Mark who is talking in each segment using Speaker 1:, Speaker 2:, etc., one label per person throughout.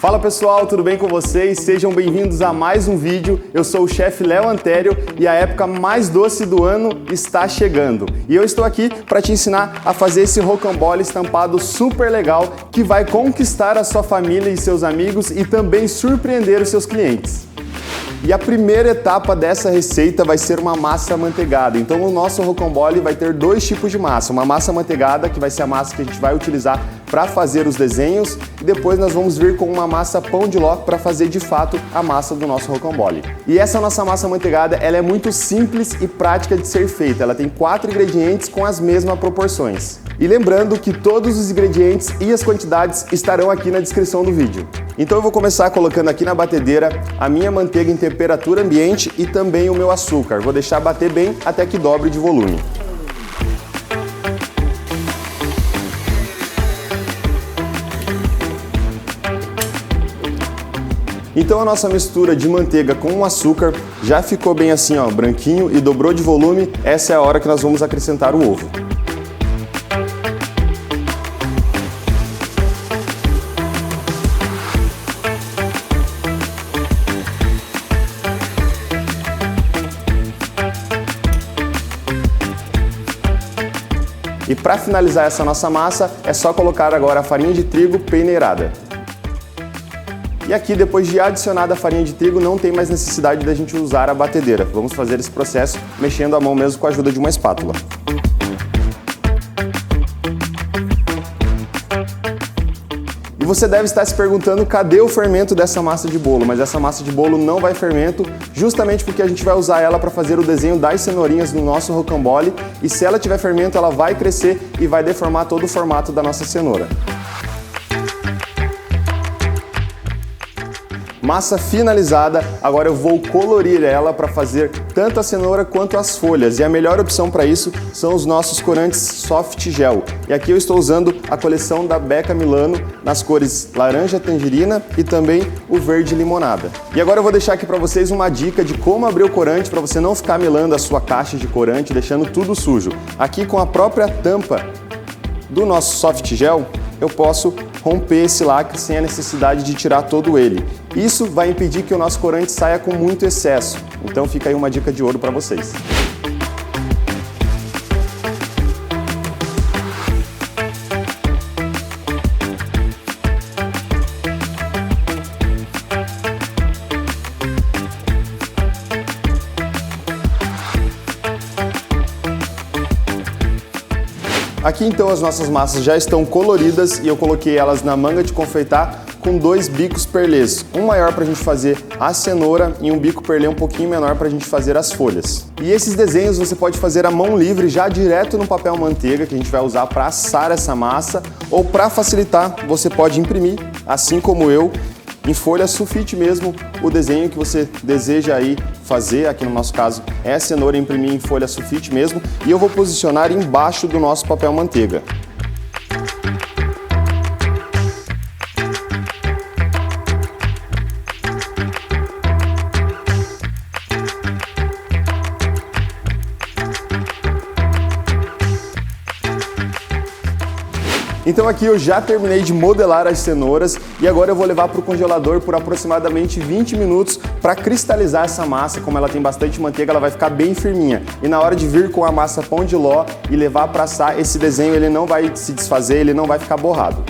Speaker 1: Fala pessoal, tudo bem com vocês? Sejam bem-vindos a mais um vídeo. Eu sou o chefe Léo Antério e a época mais doce do ano está chegando. E eu estou aqui para te ensinar a fazer esse rocambole estampado super legal que vai conquistar a sua família e seus amigos e também surpreender os seus clientes. E a primeira etapa dessa receita vai ser uma massa amanteigada. Então o nosso rocambole vai ter dois tipos de massa. Uma massa amanteigada, que vai ser a massa que a gente vai utilizar para fazer os desenhos, e depois nós vamos vir com uma massa pão de ló para fazer de fato a massa do nosso rocambole. E essa nossa massa amanteigada, ela é muito simples e prática de ser feita. Ela tem 4 ingredientes com as mesmas proporções. E lembrando que todos os ingredientes e as quantidades estarão aqui na descrição do vídeo. Então eu vou começar colocando aqui na batedeira a minha manteiga em temperatura ambiente e também o meu açúcar. Vou deixar bater bem até que dobre de volume. Então a nossa mistura de manteiga com o açúcar já ficou bem assim, ó, branquinho e dobrou de volume. Essa é a hora que nós vamos acrescentar o ovo. E para finalizar essa nossa massa, é só colocar agora a farinha de trigo peneirada. E aqui, depois de adicionada a farinha de trigo, não tem mais necessidade da gente usar a batedeira. Vamos fazer esse processo mexendo a mão mesmo com a ajuda de uma espátula. E você deve estar se perguntando cadê o fermento dessa massa de bolo, mas essa massa de bolo não vai fermento, justamente porque a gente vai usar ela para fazer o desenho das cenourinhas no nosso rocambole, e se ela tiver fermento, ela vai crescer e vai deformar todo o formato da nossa cenoura. Massa finalizada, agora eu vou colorir ela para fazer tanto a cenoura quanto as folhas. E a melhor opção para isso são os nossos corantes Soft Gel. E aqui eu estou usando a coleção da Becca Milano nas cores laranja tangerina e também o verde limonada. E agora eu vou deixar aqui para vocês uma dica de como abrir o corante para você não ficar melando a sua caixa de corante, deixando tudo sujo. Aqui com a própria tampa do nosso Soft Gel, eu posso romper esse lacre sem a necessidade de tirar todo ele. Isso vai impedir que o nosso corante saia com muito excesso. Então fica aí uma dica de ouro para vocês. Aqui então as nossas massas já estão coloridas e eu coloquei elas na manga de confeitar com 2 bicos perlês, um maior para a gente fazer a cenoura e um bico perlê um pouquinho menor para a gente fazer as folhas. E esses desenhos você pode fazer à mão livre já direto no papel manteiga que a gente vai usar para assar essa massa, ou para facilitar você pode imprimir, assim como eu, em folha sulfite mesmo, o desenho que você deseja aí fazer. Aqui no nosso caso é a cenoura, imprimir em folha sulfite mesmo, e eu vou posicionar embaixo do nosso papel manteiga. Então aqui eu já terminei de modelar as cenouras e agora eu vou levar para o congelador por aproximadamente 20 minutos para cristalizar essa massa. Como ela tem bastante manteiga, ela vai ficar bem firminha. E na hora de vir com a massa pão de ló e levar para assar, esse desenho ele não vai se desfazer, ele não vai ficar borrado.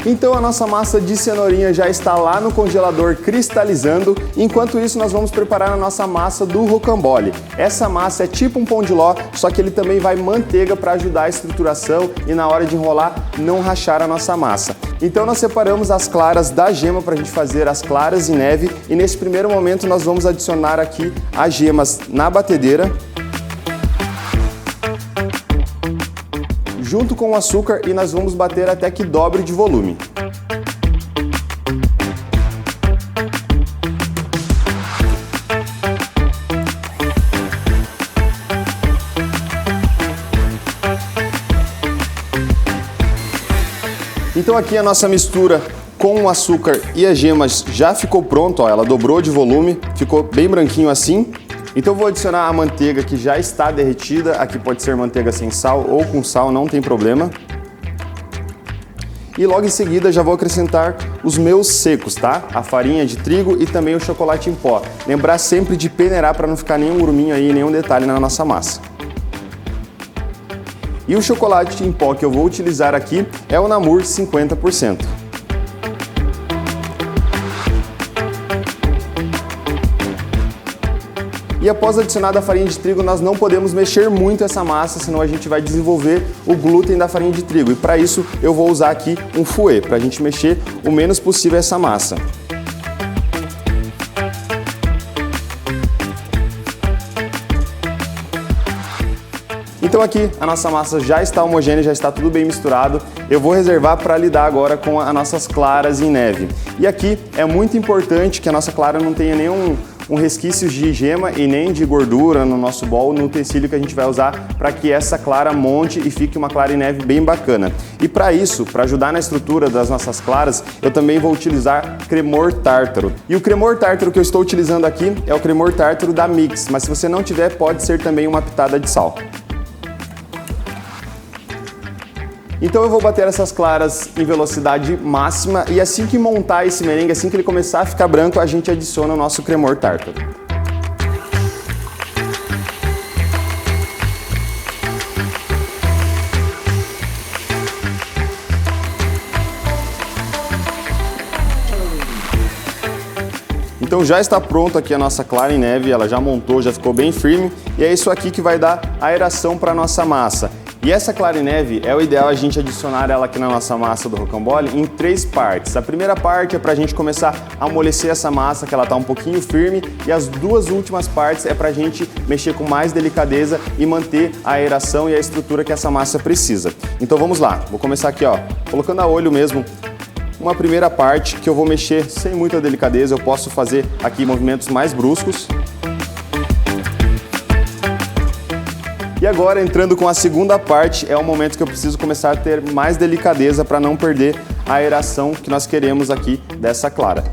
Speaker 1: Então a nossa massa de cenourinha já está lá no congelador cristalizando. Enquanto isso, nós vamos preparar a nossa massa do rocambole. Essa massa é tipo um pão de ló, só que ele também vai manteiga para ajudar a estruturação e na hora de enrolar não rachar a nossa massa. Então nós separamos as claras da gema para a gente fazer as claras em neve, e nesse primeiro momento nós vamos adicionar aqui as gemas na batedeira, junto com o açúcar, e nós vamos bater até que dobre de volume. Então aqui a nossa mistura com o açúcar e as gemas já ficou pronto, ó, ela dobrou de volume, ficou bem branquinho assim. Então eu vou adicionar a manteiga que já está derretida, aqui pode ser manteiga sem sal ou com sal, não tem problema. E logo em seguida já vou acrescentar os meus secos, tá? A farinha de trigo e também o chocolate em pó. Lembrar sempre de peneirar para não ficar nenhum gruminho aí, nenhum detalhe na nossa massa. E o chocolate em pó que eu vou utilizar aqui é o Namur 50%. E após adicionar a farinha de trigo, nós não podemos mexer muito essa massa, senão a gente vai desenvolver o glúten da farinha de trigo. E para isso eu vou usar aqui um fouet, para a gente mexer o menos possível essa massa. Então aqui a nossa massa já está homogênea, já está tudo bem misturado. Eu vou reservar para lidar agora com as nossas claras em neve. E aqui é muito importante que a nossa clara não tenha nenhum resquício de gema e nem de gordura no nosso bol, no utensílio que a gente vai usar para que essa clara monte e fique uma clara em neve bem bacana. E para isso, para ajudar na estrutura das nossas claras, eu também vou utilizar cremor tártaro. E o cremor tártaro que eu estou utilizando aqui é o cremor tártaro da Mix, mas se você não tiver, pode ser também uma pitada de sal. Então eu vou bater essas claras em velocidade máxima e assim que montar esse merengue, assim que ele começar a ficar branco, a gente adiciona o nosso cremor tártaro. Então já está pronto aqui a nossa clara em neve, ela já montou, já ficou bem firme e é isso aqui que vai dar aeração para a nossa massa. E essa clara em neve é o ideal a gente adicionar ela aqui na nossa massa do rocambole em 3 partes. A primeira parte é para a gente começar a amolecer essa massa, que ela está um pouquinho firme, e as 2 últimas partes é para a gente mexer com mais delicadeza e manter a aeração e a estrutura que essa massa precisa. Então vamos lá, vou começar aqui ó, colocando a olho mesmo. Uma primeira parte que eu vou mexer sem muita delicadeza, eu posso fazer aqui movimentos mais bruscos. E agora, entrando com a segunda parte, é o momento que eu preciso começar a ter mais delicadeza para não perder a aeração que nós queremos aqui dessa clara.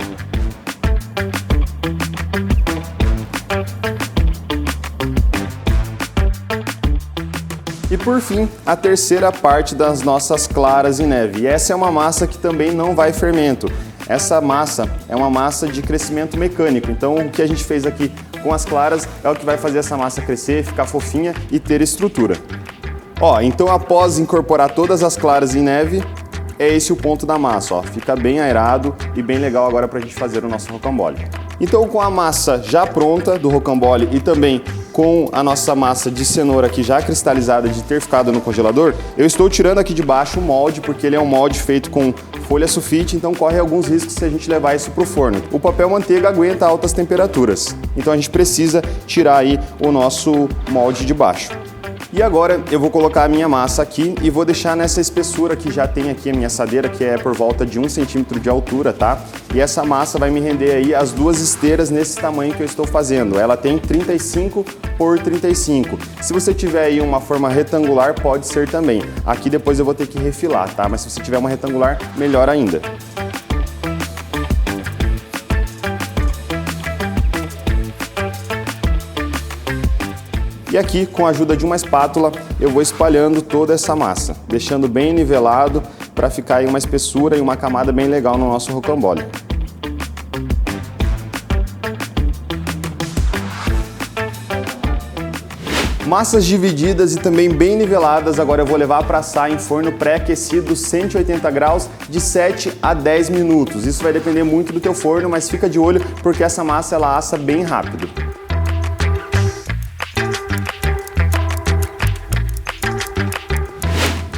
Speaker 1: E por fim, a terceira parte das nossas claras em neve. E essa é uma massa que também não vai fermento. Essa massa é uma massa de crescimento mecânico, então o que a gente fez aqui com as claras é o que vai fazer essa massa crescer, ficar fofinha e ter estrutura. Ó, então após incorporar todas as claras em neve, é esse o ponto da massa, ó, fica bem aerado e bem legal agora para a gente fazer o nosso rocambole. Então com a massa já pronta do rocambole e também com a nossa massa de cenoura aqui já cristalizada de ter ficado no congelador, eu estou tirando aqui de baixo o molde, porque ele é um molde feito com folha sulfite, então corre alguns riscos se a gente levar isso para o forno. O papel manteiga aguenta altas temperaturas, então a gente precisa tirar aí o nosso molde de baixo. E agora eu vou colocar a minha massa aqui e vou deixar nessa espessura que já tem aqui a minha assadeira, que é por volta de 1 centímetro de altura, tá? E essa massa vai me render aí as 2 esteiras nesse tamanho que eu estou fazendo. Ela tem 35 por 35. Se você tiver aí uma forma retangular, pode ser também. Aqui depois eu vou ter que refilar, tá? Mas se você tiver uma retangular, melhor ainda. E aqui, com a ajuda de uma espátula, eu vou espalhando toda essa massa, deixando bem nivelado para ficar aí uma espessura e uma camada bem legal no nosso rocambole. Massas divididas e também bem niveladas, agora eu vou levar para assar em forno pré-aquecido 180 graus de 7 a 10 minutos. Isso vai depender muito do teu forno, mas fica de olho porque essa massa ela assa bem rápido.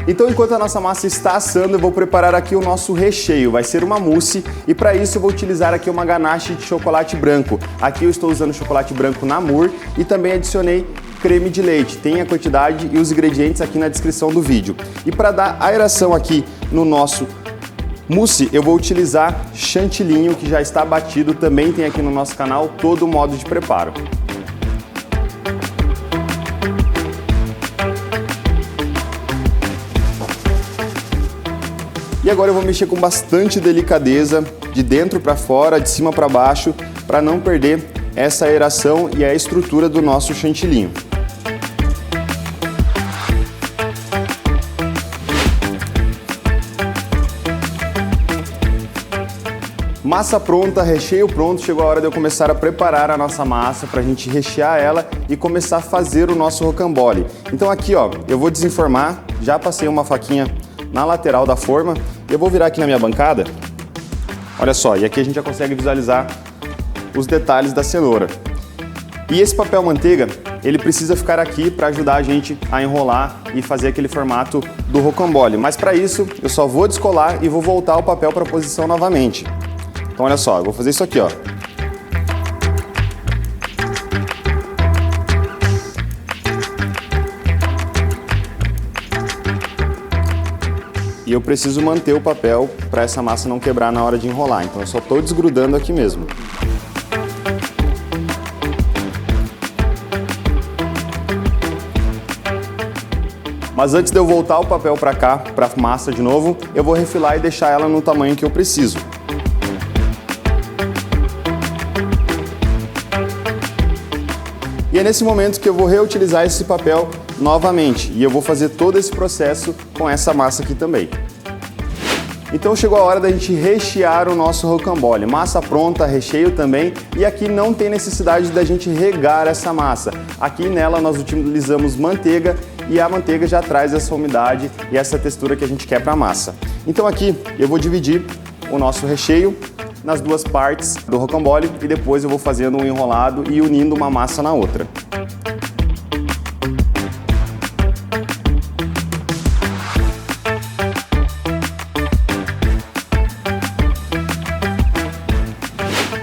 Speaker 1: Então, enquanto a nossa massa está assando, eu vou preparar aqui o nosso recheio. Vai ser uma mousse e para isso eu vou utilizar aqui uma ganache de chocolate branco. Aqui eu estou usando chocolate branco Namur e também adicionei creme de leite. Tem a quantidade e os ingredientes aqui na descrição do vídeo. E para dar aeração aqui no nosso mousse, eu vou utilizar chantilly, que já está batido. Também tem aqui no nosso canal todo o modo de preparo. E agora eu vou mexer com bastante delicadeza, de dentro para fora, de cima para baixo, para não perder essa aeração e a estrutura do nosso chantilly. Massa pronta, recheio pronto, chegou a hora de eu começar a preparar a nossa massa para a gente rechear ela e começar a fazer o nosso rocambole. Então aqui ó, eu vou desenformar, já passei uma faquinha na lateral da forma, eu vou virar aqui na minha bancada, olha só, e aqui a gente já consegue visualizar os detalhes da cenoura. E esse papel manteiga, ele precisa ficar aqui para ajudar a gente a enrolar e fazer aquele formato do rocambole, mas para isso eu só vou descolar e vou voltar o papel para a posição novamente. Então olha só, eu vou fazer isso aqui, ó. E eu preciso manter o papel para essa massa não quebrar na hora de enrolar, então eu só estou desgrudando aqui mesmo. Mas antes de eu voltar o papel para cá, para a massa de novo, eu vou refilar e deixar ela no tamanho que eu preciso. E é nesse momento que eu vou reutilizar esse papel novamente. E eu vou fazer todo esse processo com essa massa aqui também. Então chegou a hora da gente rechear o nosso rocambole. Massa pronta, recheio também. E aqui não tem necessidade da gente regar essa massa. Aqui nela nós utilizamos manteiga e a manteiga já traz essa umidade e essa textura que a gente quer para a massa. Então aqui eu vou dividir o nosso recheio nas duas partes do rocambole e depois eu vou fazendo um enrolado e unindo uma massa na outra.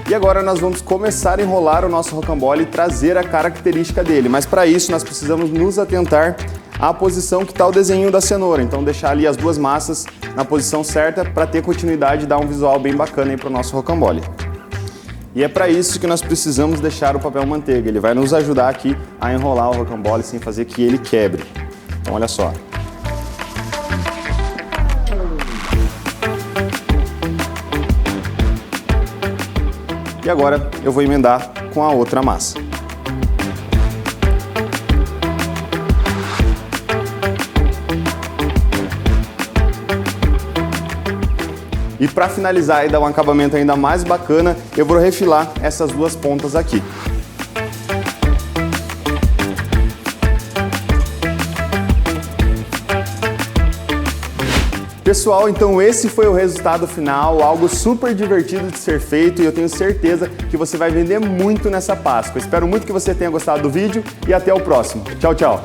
Speaker 1: E agora nós vamos começar a enrolar o nosso rocambole e trazer a característica dele, mas para isso nós precisamos nos atentar à posição que está o desenho da cenoura, então deixar ali as duas massas na posição certa para ter continuidade e dar um visual bem bacana aí para o nosso rocambole. E é para isso que nós precisamos deixar o papel manteiga, ele vai nos ajudar aqui a enrolar o rocambole sem fazer que ele quebre. Então olha só. E agora eu vou emendar com a outra massa. E para finalizar e dar um acabamento ainda mais bacana, eu vou refilar essas duas pontas aqui. Pessoal, então esse foi o resultado final, algo super divertido de ser feito e eu tenho certeza que você vai vender muito nessa Páscoa. Espero muito que você tenha gostado do vídeo e até o próximo. Tchau, tchau!